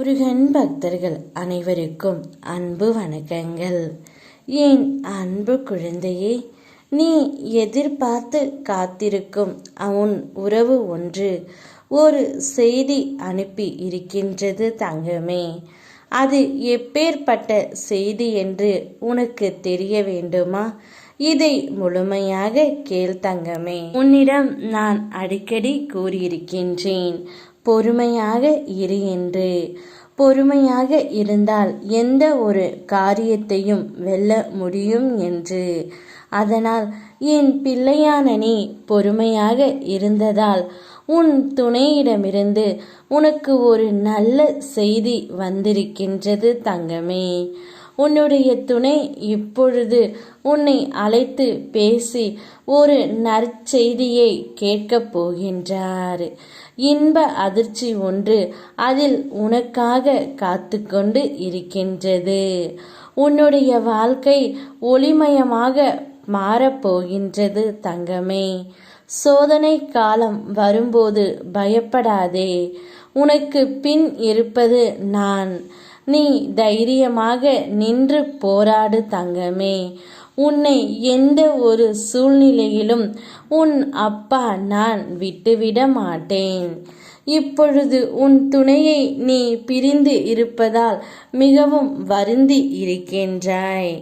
முருகன் பக்தர்கள் அனைவருக்கும் அன்பு வணக்கங்கள். என் அன்பு குழந்தையே, நீ எதிர்பார்த்து காத்திருக்கும் உன் உறவு ஒன்று ஒரு செய்தி அனுப்பி இருக்கின்றது தங்கமே. அது எப்பேற்பட்ட செய்தி என்று உனக்கு தெரிய வேண்டுமா? இதை முழுமையாக கேள் தங்கமே. உன்னிடம் நான் அடிக்கடி கூறியிருக்கின்றேன், பொறுமையாக இரு என்று. பொறுமையாக இருந்தால் எந்த ஒரு காரியத்தையும் வெல்ல முடியும் என்று. அதனால் என் பிள்ளையான நீ பொறுமையாக இருந்ததால் உன் துணையிடமிருந்து உனக்கு ஒரு நல்ல செய்தி வந்திருக்கின்றது தங்கமே. உன்னுடைய துணை இப்பொழுது உன்னை அழைத்து பேசி ஒரு நற்செய்தியை கேட்கப் போகின்றார். இன்ப அதிர்ச்சி ஒன்று அதில் உனக்காக காத்து கொண்டு இருக்கின்றது. உன்னுடைய வாழ்க்கை ஒளிமயமாக மாறப்போகின்றது தங்கமே. சோதனை காலம் வரும்போது பயப்படாதே. உனக்கு பின் இருப்பது நான். நீ தைரியமாக நின்று போராடு தங்கமே. உன்னை எந்த ஒரு சூழ்நிலையிலும் உன் அப்பா நான் விட்டுவிட மாட்டேன். இப்பொழுது உன் துணையை நீ பிரிந்து இருப்பதால் மிகவும் வருந்தி இருக்கின்றாய்.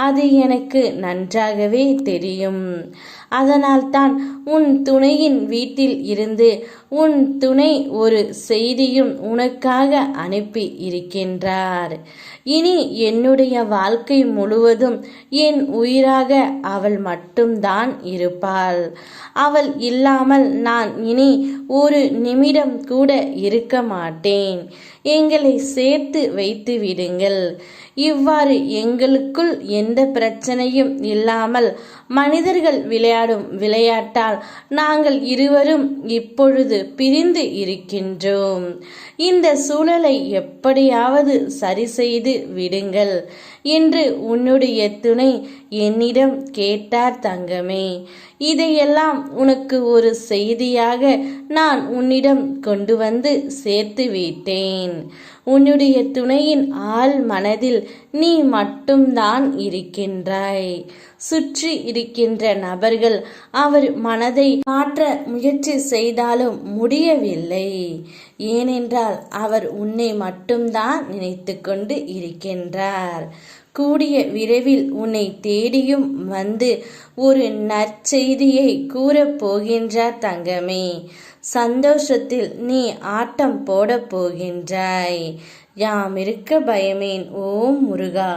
அது எனக்கு நன்றாகவே தெரியும். அதனால்தான் உன் துணையின் வீட்டில் இருந்து உன் துணை ஒரு செய்தியும் உனக்காக அனுப்பி இருக்கின்றார். இனி என்னுடைய வாழ்க்கை முழுவதும் என் உயிராக அவள் மட்டும்தான் இருப்பாள். அவள் இல்லாமல் நான் இனி ஒரு நிமிடம் கூட இருக்க மாட்டேன். எங்களை சேர்த்து வைத்து விடுங்கள். இவ்வாறு எங்களுக்குள் எந்த பிரச்சனையும் இல்லாமல் மனிதர்கள் விளையாடும் விளையாட்டால் நாங்கள் இருவரும் இப்பொழுது பிரிந்து இருக்கின்றோம். இந்த சூழலை எப்படியாவது சரி செய்து விடுங்கள் என்று உன்னுடைய துணை என்னிடம் கேட்டார் தங்கமே. இதையெல்லாம் உனக்கு ஒரு செய்தியாக நான் உன்னிடம் கொண்டு வந்து சேர்த்து விட்டேன். உன்னுடைய துணையின் ஆழ் மனதில் நீ மட்டும்தான் இருக்கின்றாய். சுற்றி இருக்கின்ற நபர்கள் அவர் மனதை மாற்ற முயற்சி செய்தாலும் முடியவில்லை. ஏனென்றால் அவர் உன்னை மட்டும்தான் நினைத்து கொண்டு இருக்கின்றார். கூடிய விரைவில் உன்னை தேடியும் வந்து ஒரு நற்செய்தியை கூறப் போகின்றார் தங்கமே. சந்தோஷத்தில் நீ ஆட்டம் போடப் போகின்றாய். யாம் இருக்க பயமேன். ஓம் முருகா.